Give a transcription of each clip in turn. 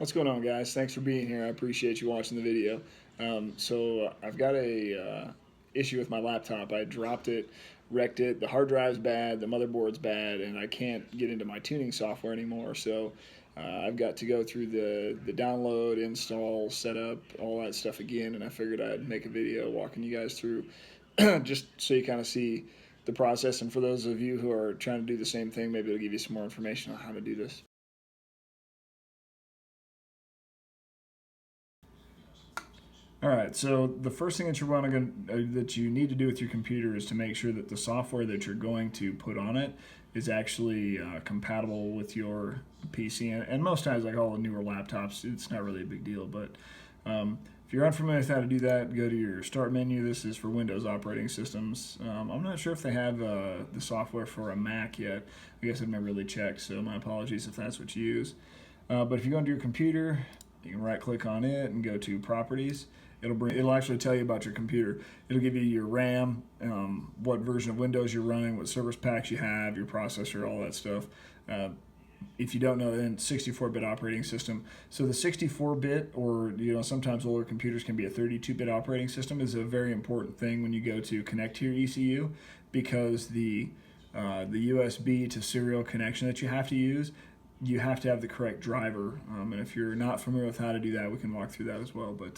What's going on, guys? Thanks for being here. I appreciate you watching the video. So I've got a issue with my laptop. I dropped it, wrecked it. The hard drive's bad, the motherboard's bad, and I can't get into my tuning software anymore. So I've got to go through the download, install, setup, all that stuff again. And I figured I'd make a video walking you guys through, just so you kind of see the process. And for those of you who are trying to do the same thing, maybe it'll give you some more information on how to do this. All right, so the first thing that that you need to do with your computer is to make sure that the software that you're going to put on it is actually compatible with your PC. And most times, like all the newer laptops, it's not really a big deal. But if you're unfamiliar with how to do that, go to your Start menu. This is for Windows operating systems. I'm not sure if they have the software for a Mac yet. I guess I've never really checked, so my apologies if that's what you use. But if you go into your computer, you can right-click on it and go to Properties. It'll actually tell you about your computer. It'll give you your RAM, what version of Windows you're running, what service packs you have, your processor, all that stuff. If you don't know, then 64-bit operating system. So the 64-bit, or sometimes older computers can be a 32-bit operating system, is a very important thing when you go to connect to your ECU, because the USB to serial connection that you have to use, you have to have the correct driver. And if you're not familiar with how to do that, we can walk through that as well. But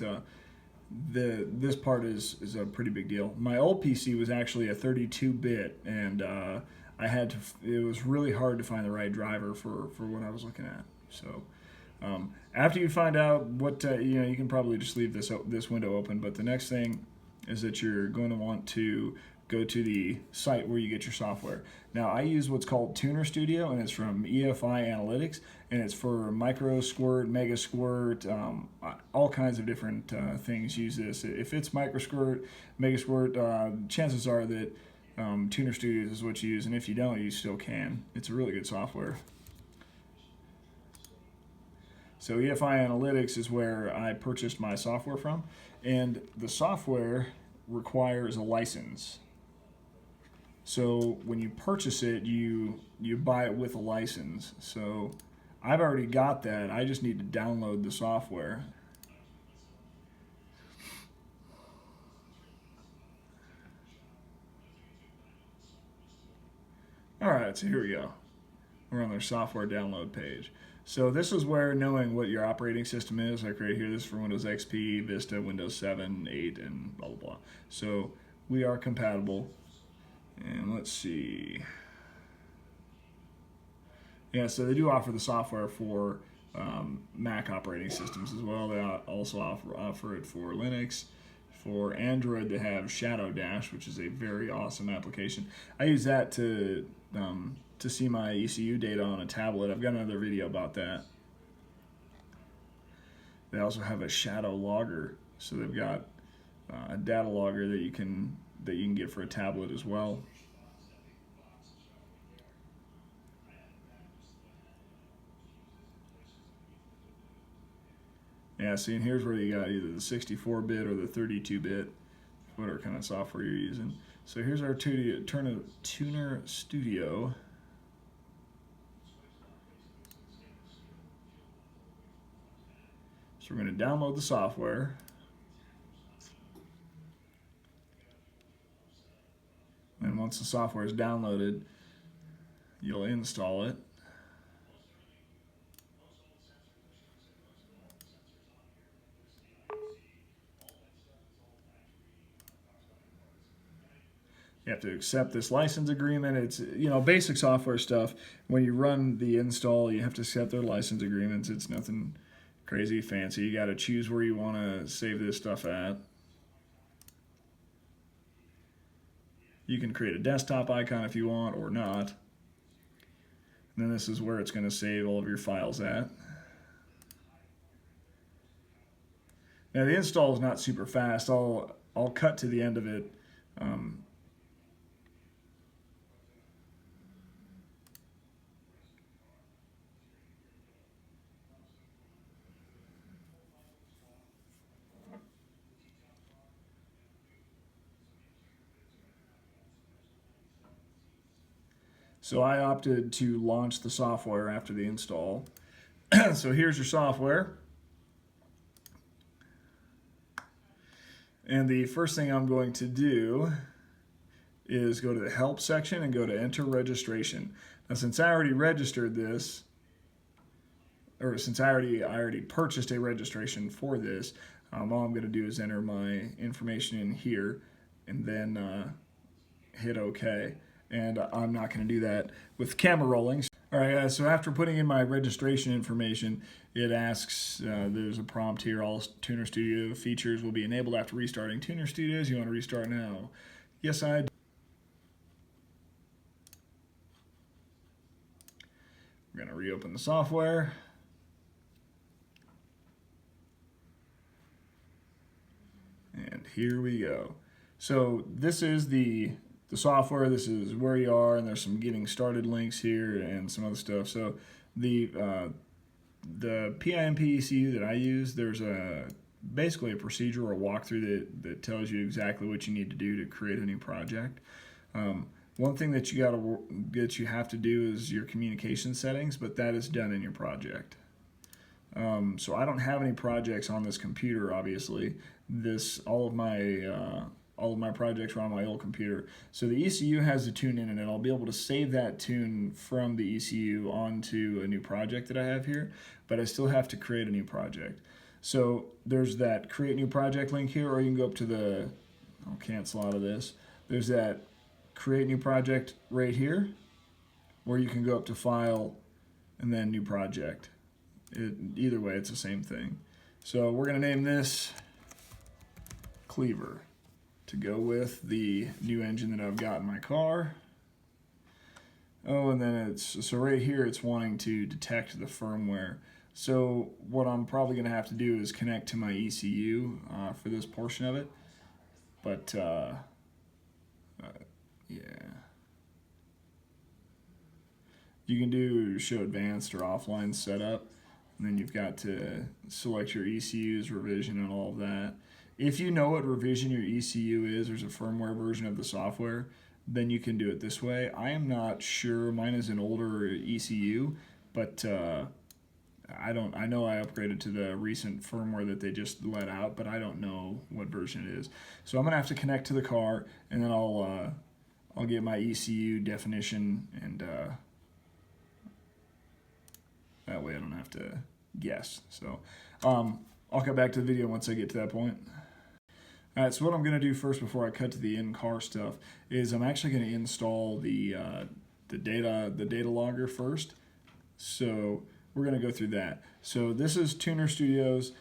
this part is a pretty big deal. My old PC was actually a 32-bit, and it was really hard to find the right driver for what I was looking at. So after you find out what you can probably just leave this window open. But the next thing is that you're going to want to go to the site where you get your software. Now, I use what's called tunerstudio, and it's from EFI Analytics, and it's for micro squirt, mega squirt, all kinds of different things use this. If it's micro squirt, mega squirt, chances are that tunerstudio is what you use, and if you don't, you still can. It's a really good software. So EFI Analytics is where I purchased my software from, and the software requires a license. So when you purchase it, you buy it with a license. So I've already got that. I just need to download the software. All right, so here we go. We're on their software download page. So this is where knowing what your operating system is, like right here, this is for Windows XP, Vista, Windows 7, 8, and blah, blah, blah. So we are compatible. And let's see. Yeah, so they do offer the software for Mac operating systems as well. They also offer it for Linux. For Android, they have Shadow Dash, which is a very awesome application. I use that to see my ECU data on a tablet. I've got another video about that. They also have a Shadow Logger, so they've got a data logger that you can get for a tablet as well. Yeah, see, and here's where you got either the 64-bit or the 32-bit, whatever kind of software you're using. So here's our Tuner Studio. So we're going to download the software. And once the software is downloaded, you'll install it. You have to accept this license agreement. It's basic software stuff. When you run the install, you have to accept their license agreements. It's nothing crazy fancy. You got to choose where you want to save this stuff at. You can create a desktop icon if you want or not. And then this is where it's going to save all of your files at. Now the install is not super fast. I'll cut to the end of it. So I opted to launch the software after the install. So here's your software. And the first thing I'm going to do is go to the help section and go to enter registration. Now since I already registered this, or since I already purchased a registration for this, all I'm going to do is enter my information in here and then hit OK. And I'm not going to do that with camera rolling. All right, guys, so after putting in my registration information, it asks, there's a prompt here, all Tuner Studio features will be enabled after restarting Tuner Studios. You want to restart now? Yes, I do. We're going to reopen the software. And here we go. So this is the software, this is where you are, and there's some getting started links here and some other stuff. So the PIMP ECU that I use, there's basically a procedure or a walkthrough that tells you exactly what you need to do to create a new project. One thing that you have to do is your communication settings, but that is done in your project. So I don't have any projects on this computer, obviously. All of my projects are on my old computer. So the ECU has a tune in it, and I'll be able to save that tune from the ECU onto a new project that I have here, but I still have to create a new project. So there's that create new project link here, or you can go up to I'll cancel out of this. There's that create new project right here, or you can go up to file and then new project. Either way, it's the same thing. So we're going to name this Cleaver to go with the new engine that I've got in my car. Oh, and then so right here it's wanting to detect the firmware. So what I'm probably going to have to do is connect to my ECU for this portion of it. But yeah. You can do show advanced or offline setup. And then you've got to select your ECU's revision and all of that. If you know what revision your ECU is, there's a firmware version of the software, then you can do it this way. I am not sure. Mine is an older ECU, but I know I upgraded to the recent firmware that they just let out, but I don't know what version it is. So I'm gonna have to connect to the car, and then I'll get my ECU definition, and that way I don't have to guess. So I'll cut back to the video once I get to that point. All right, so what I'm going to do first before I cut to the in-car stuff is I'm actually going to install the data logger first. So we're going to go through that. So this is Tuner Studios.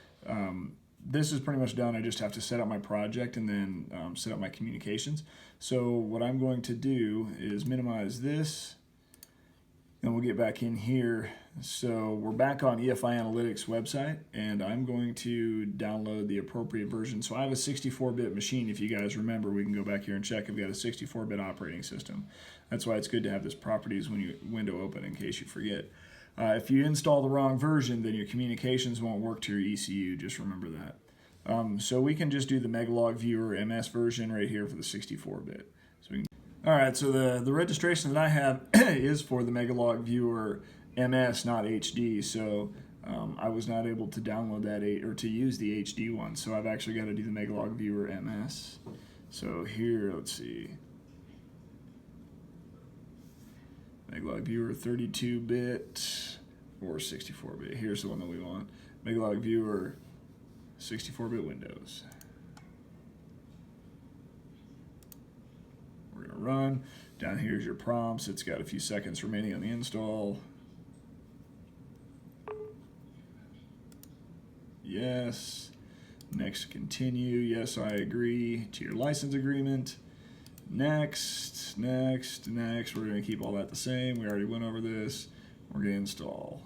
This is pretty much done. I just have to set up my project and then set up my communications. So what I'm going to do is minimize this. Then we'll get back in here. So we're back on EFI Analytics website, and I'm going to download the appropriate version. So I have a 64-bit machine. If you guys remember, we can go back here and check. I've got a 64-bit operating system. That's why it's good to have this properties window open in case you forget. If you install the wrong version, then your communications won't work to your ECU. Just remember that. So we can just do the Megalog Viewer MS version right here for the 64-bit. So we can. All right, so the registration that I have is for the Megalog Viewer MS, not HD. So I was not able to download that or to use the HD one. So I've actually got to do the Megalog Viewer MS. So here, let's see. Megalog Viewer 32-bit or 64-bit. Here's the one that we want. Megalog Viewer 64-bit Windows. We're going to run. Down here's your prompts. It's got a few seconds remaining on the install. Yes. Next, continue. Yes, I agree to your license agreement. Next, next, next. We're going to keep all that the same. We already went over this. We're going to install.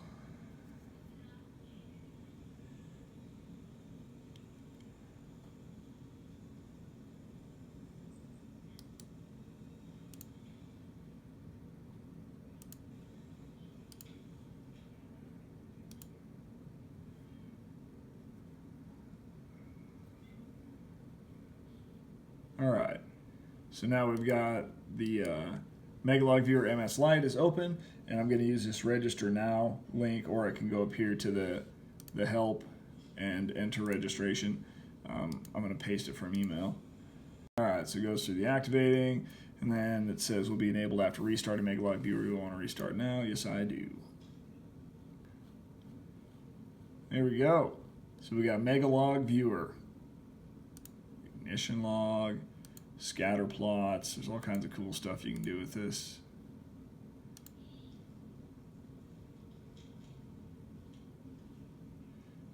All right. So now we've got the Megalog Viewer MS Lite is open, and I'm going to use this register now link, or I can go up here to the help and enter registration. I'm going to paste it from email. Alright, so it goes through the activating, and then it says will be enabled after restarting Megalog Viewer. You want to restart now? Yes, I do. There we go. So we got Megalog Viewer, ignition log, scatter plots. There's all kinds of cool stuff you can do with this.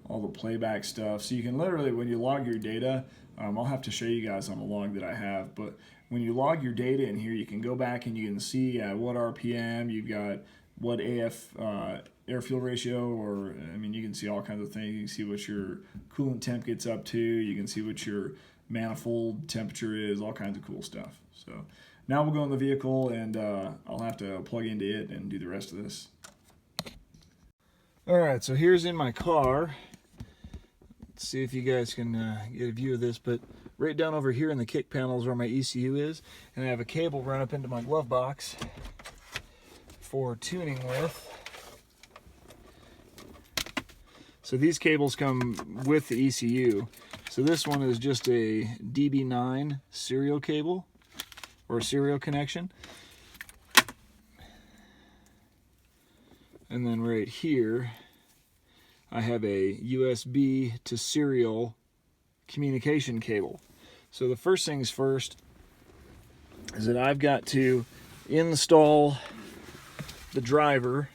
All the playback stuff. So you can literally, when you log your data, I'll have to show you guys on the log that I have, but when you log your data in here, you can go back and you can see at what RPM you've got, what air-fuel ratio, or I mean, you can see all kinds of things. You can see what your coolant temp gets up to. You can see what your manifold temperature is, all kinds of cool stuff. So now we'll go in the vehicle, and I'll have to plug into it and do the rest of this. All right, so here's in my car. Let's see if you guys can get a view of this, but right down over here in the kick panel is where my ECU is, and I have a cable run up into my glove box for tuning with. So these cables come with the ECU. So this one is just a DB9 serial cable, or serial connection. And then right here, I have a USB to serial communication cable. So the first things first is that I've got to install the driver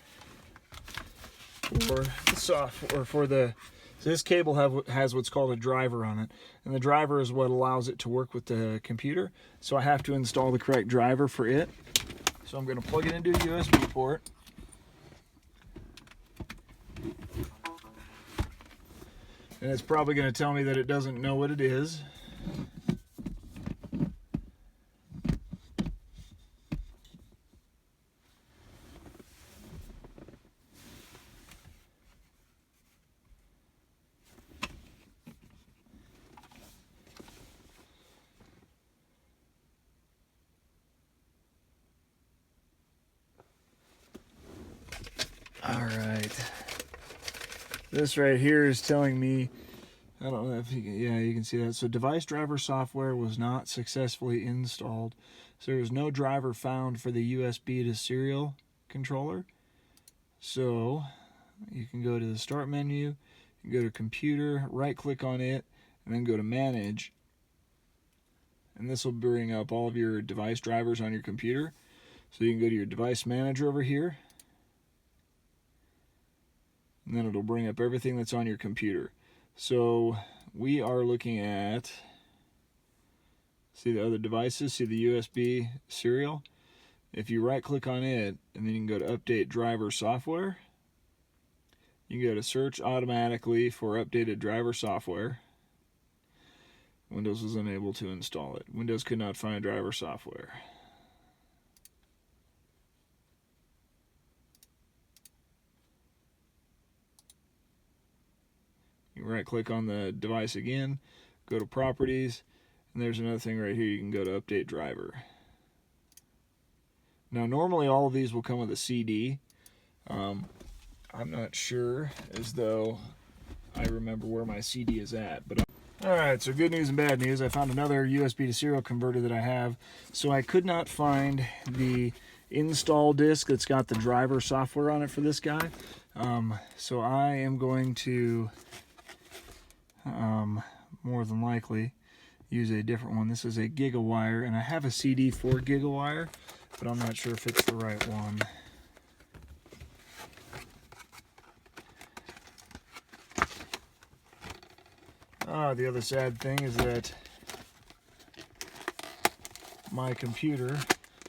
for the software, so this cable has what's called a driver on it, and the driver is what allows it to work with the computer. So I have to install the correct driver for it. So I'm going to plug it into a USB port. And it's probably going to tell me that it doesn't know what it is. All right. This right here is telling me, I don't know if you can, yeah, you can see that. So device driver software was not successfully installed. So there was no driver found for the USB to serial controller. So you can go to the start menu, you can go to computer, right click on it, and then go to manage. And this will bring up all of your device drivers on your computer. So you can go to your device manager over here. And then it'll bring up everything that's on your computer. So we are looking at, see the other devices, see the USB serial. If you right click on it, and then you can go to update driver software. You can go to search automatically for updated driver software. Windows was unable to install it. Windows could not find driver software. You right click on the device again, go to properties, and there's another thing right here. You can go to update driver. Now normally all of these will come with a CD. I'm not sure as though I remember where my CD is at, but alright, so good news and bad news. I found another USB to serial converter that I have. So I could not find the install disk that's got the driver software on it for this guy. So I am going to more than likely use a different one. This is a GigaWire, and I have a CD for GigaWire, but I'm not sure if it's the right one. The other sad thing is that my computer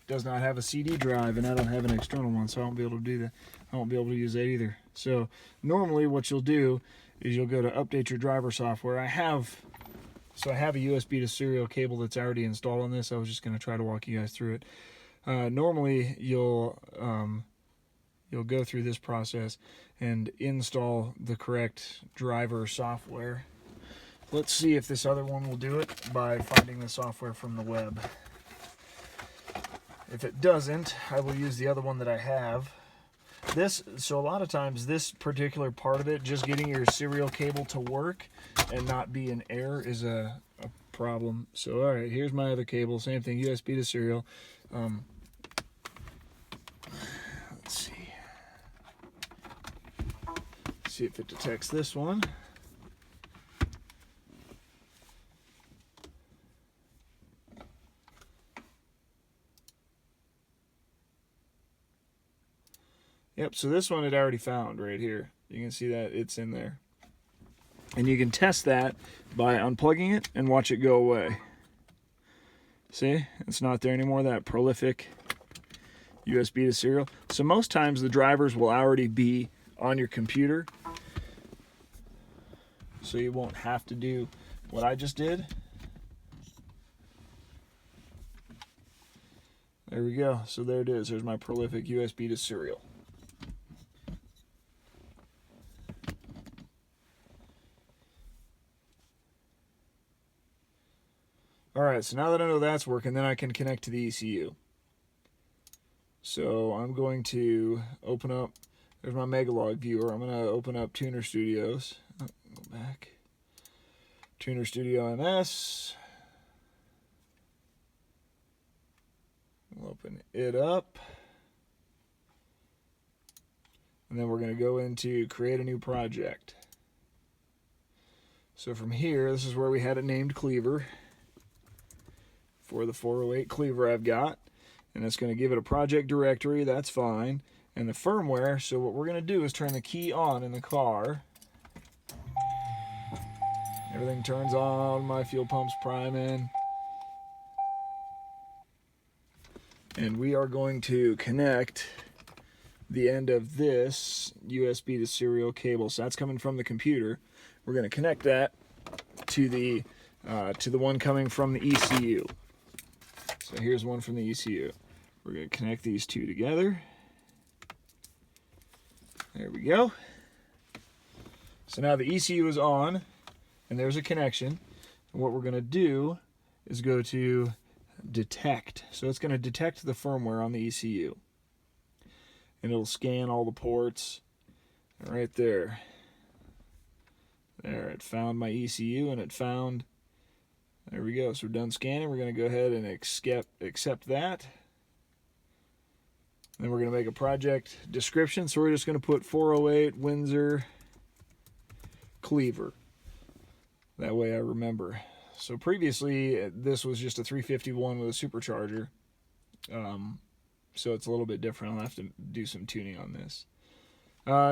does not have a CD drive, and I don't have an external one, so I won't be able to do that. I won't be able to use that either. So normally what you'll do is you'll go to update your driver software. I have a USB to serial cable that's already installed on this. I was just going to try to walk you guys through it. Normally you'll go through this process and install the correct driver software. Let's see if this other one will do it by finding the software from the web. If it doesn't, I will use the other one that I have. So a lot of times this particular part of it, just getting your serial cable to work and not be in error is a problem. So all right, here's my other cable, same thing, USB to serial. Let's see if it detects this one. Yep, so this one it already found right here. You can see that it's in there. And you can test that by unplugging it and watch it go away. See, it's not there anymore, that prolific USB to serial. So most times the drivers will already be on your computer, so you won't have to do what I just did. There we go. So there it is. There's my prolific USB to serial. Alright, so now that I know that's working, then I can connect to the ECU. So I'm going to open up, there's my Megalog viewer. I'm going to open up Tuner Studios. Oh, go back. Tuner Studio MS. We'll open it up. And then we're going to go into create a new project. So from here, this is where we had it named Cleaver. For the 408 Cleaver I've got, and it's going to give it a project directory. That's fine. And the firmware, so what we're going to do is turn the key on in the car. Everything turns on, my fuel pump's priming. And we are going to connect the end of this USB to serial cable. So that's coming from the computer. We're going to connect that to the one coming from the ECU. So here's one from the ECU. We're going to connect these two together. There we go. So now the ECU is on, and there's a connection. And what we're going to do is go to detect. So it's going to detect the firmware on the ECU. And it'll scan all the ports right there. There, it found my ECU, and it found... There we go. So we're done scanning. We're going to go ahead and accept that. Then we're going to make a project description. So we're just going to put 408 Windsor Cleaver. That way I remember. So previously, this was just a 351 with a supercharger. So it's a little bit different. I'll have to do some tuning on this.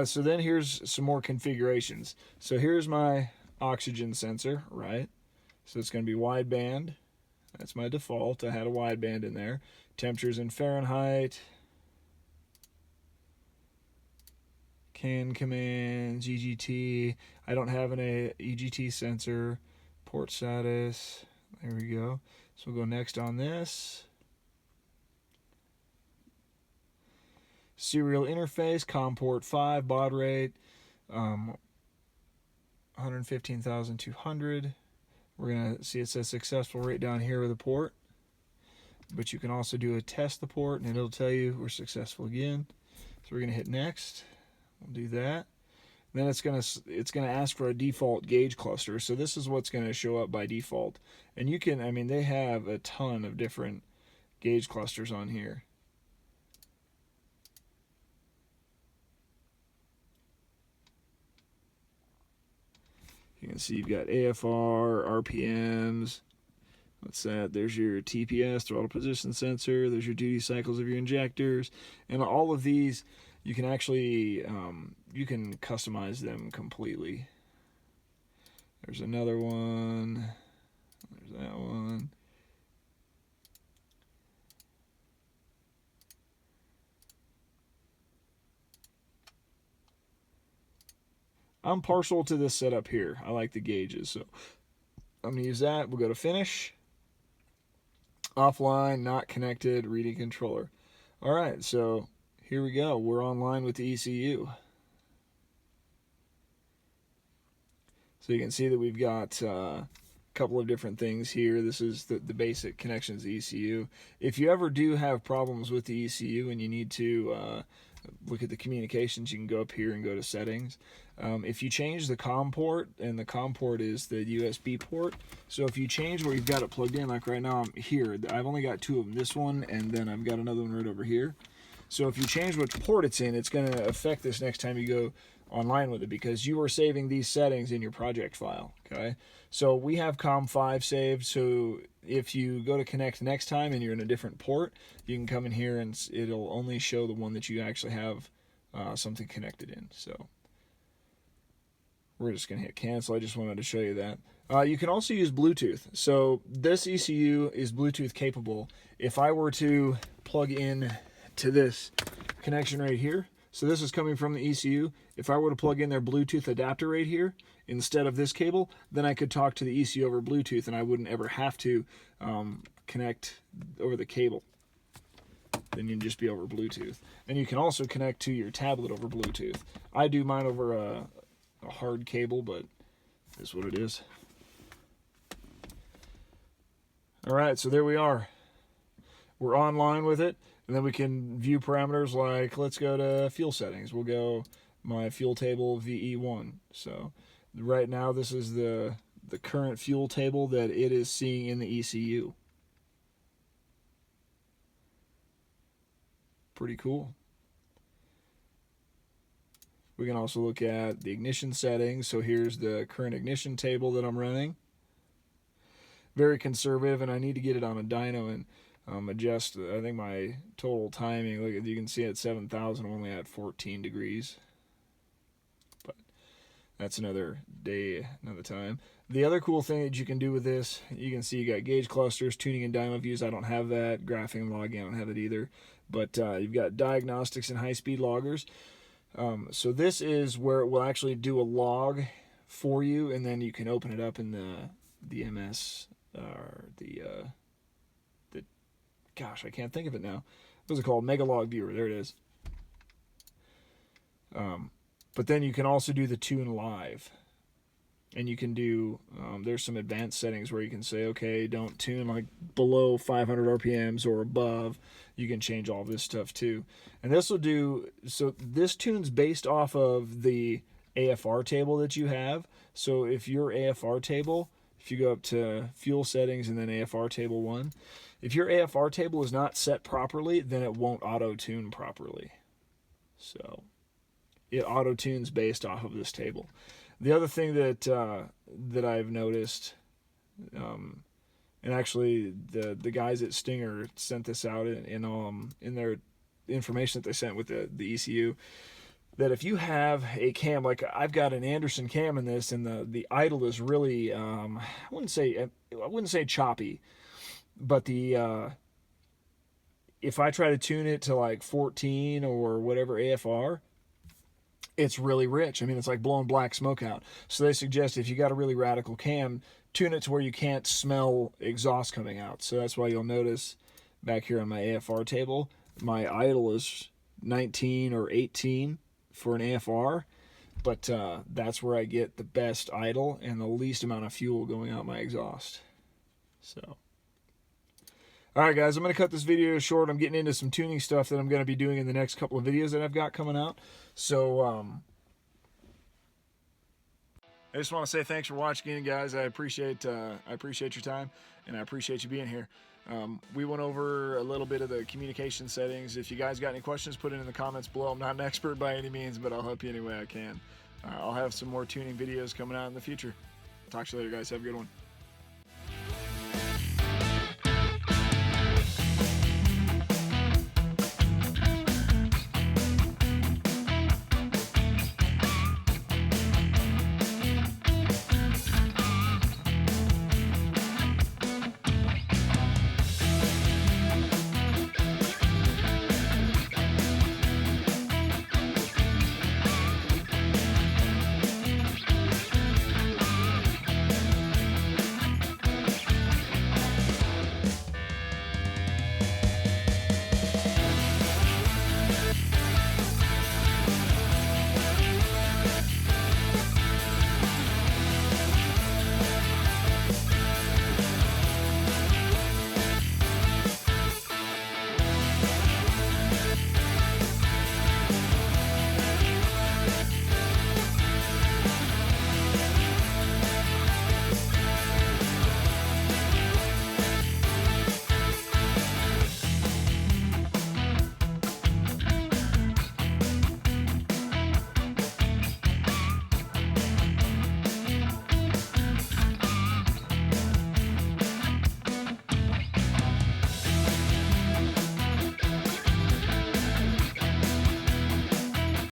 So then here's some more configurations. So here's my oxygen sensor, right? So it's going to be wideband. That's my default. I had a wideband in there. Temperatures in Fahrenheit. CAN commands, EGT. I don't have an EGT sensor. Port status. There we go. So we'll go next on this. Serial interface, COM port 5, baud rate, 115,200. We're going to see it says successful right down here with the port. But you can also do a test the port, and it'll tell you we're successful again. So we're going to hit next. We'll do that. Then it's going to ask for a default gauge cluster. So this is what's going to show up by default. And you can, I mean, they have a ton of different gauge clusters on here. You can see you've got AFR, RPMs. What's that? There's your TPS, throttle position sensor. There's your duty cycles of your injectors. And all of these, you can actually, you can customize them completely. There's another one. There's that one. I'm partial to this setup here. I like the gauges, so I'm going to use that. We'll go to finish. Offline, not connected, reading controller. All right, so here we go. We're online with the ECU. So you can see that we've got couple of different things here. This is the basic connections to ECU. If you ever do have problems with the ECU and you need to look at the communications, you can go up here and go to settings. If you change the COM port, and the COM port is the USB port, so if you change where you've got it plugged in, like right now I'm here, I've only got two of them, this one and then I've got another one right over here. So if you change which port it's in, it's going to affect this next time you go online with it, because you are saving these settings in your project file. Okay, so we have COM5 saved, so if you go to connect next time and you're in a different port, you can come in here and it'll only show the one that you actually have something connected in. So we're just going to hit cancel. I just wanted to show you that. You can also use Bluetooth. So this ECU is Bluetooth capable. If I were to plug in to this connection right here, so this is coming from the ECU. If I were to plug in their Bluetooth adapter right here instead of this cable, then I could talk to the ECU over Bluetooth and I wouldn't ever have to connect over the cable. Then you'd just be over Bluetooth. And you can also connect to your tablet over Bluetooth. I do mine over a hard cable, but that's what it is. Alright, so there we are. We're online with it, and then we can view parameters like, let's go to fuel settings. We'll go my fuel table VE1. So right now this is the current fuel table that it is seeing in the ECU. Pretty cool. We can also look at the ignition settings. So here's the current ignition table that I'm running. Very conservative, and I need to get it on a dyno and adjust, I think, my total timing. Look, you can see at 7,000 I'm only at 14 degrees. But that's another day, another time. The other cool thing that you can do with this, you can see you got gauge clusters, tuning and dyno views. I don't have that. Graphing and logging, I don't have it either. But you've got diagnostics and high-speed loggers. So this is where it will actually do a log for you, and then you can open it up in the MS or the gosh, I can't think of it now. What's it called? Megalog Viewer. There it is. But then you can also do the tune live, and you can do there's some advanced settings where you can say, okay, don't tune like below 500 RPMs or above. You can change all this stuff too, and this will do, so this tunes based off of the AFR table that you have. So if your AFR table, if you go up to fuel settings and then AFR table 1, if your AFR table is not set properly, then it won't auto-tune properly. So it auto-tunes based off of this table. The other thing that I've noticed, and actually the guys at Stinger sent this out in their information that they sent with the ECU, that if you have a cam, like I've got an Anderson cam in this, and the idle is really I wouldn't say choppy, but if I try to tune it to like 14 or whatever AFR, it's really rich. I mean, it's like blowing black smoke out. So they suggest if you got a really radical cam, tune it to where you can't smell exhaust coming out. So that's why you'll notice back here on my AFR table, my idle is 19 or 18 for an AFR, but that's where I get the best idle and the least amount of fuel going out my exhaust. So, all right, guys, I'm going to cut this video short. I'm getting into some tuning stuff that I'm going to be doing in the next couple of videos that I've got coming out. So, I just want to say thanks for watching again, guys. I appreciate your time, and I appreciate you being here. We went over a little bit of the communication settings. If you guys got any questions, put it in the comments below. I'm not an expert by any means, but I'll help you any way I can. I'll have some more tuning videos coming out in the future. Talk to you later, guys. Have a good one.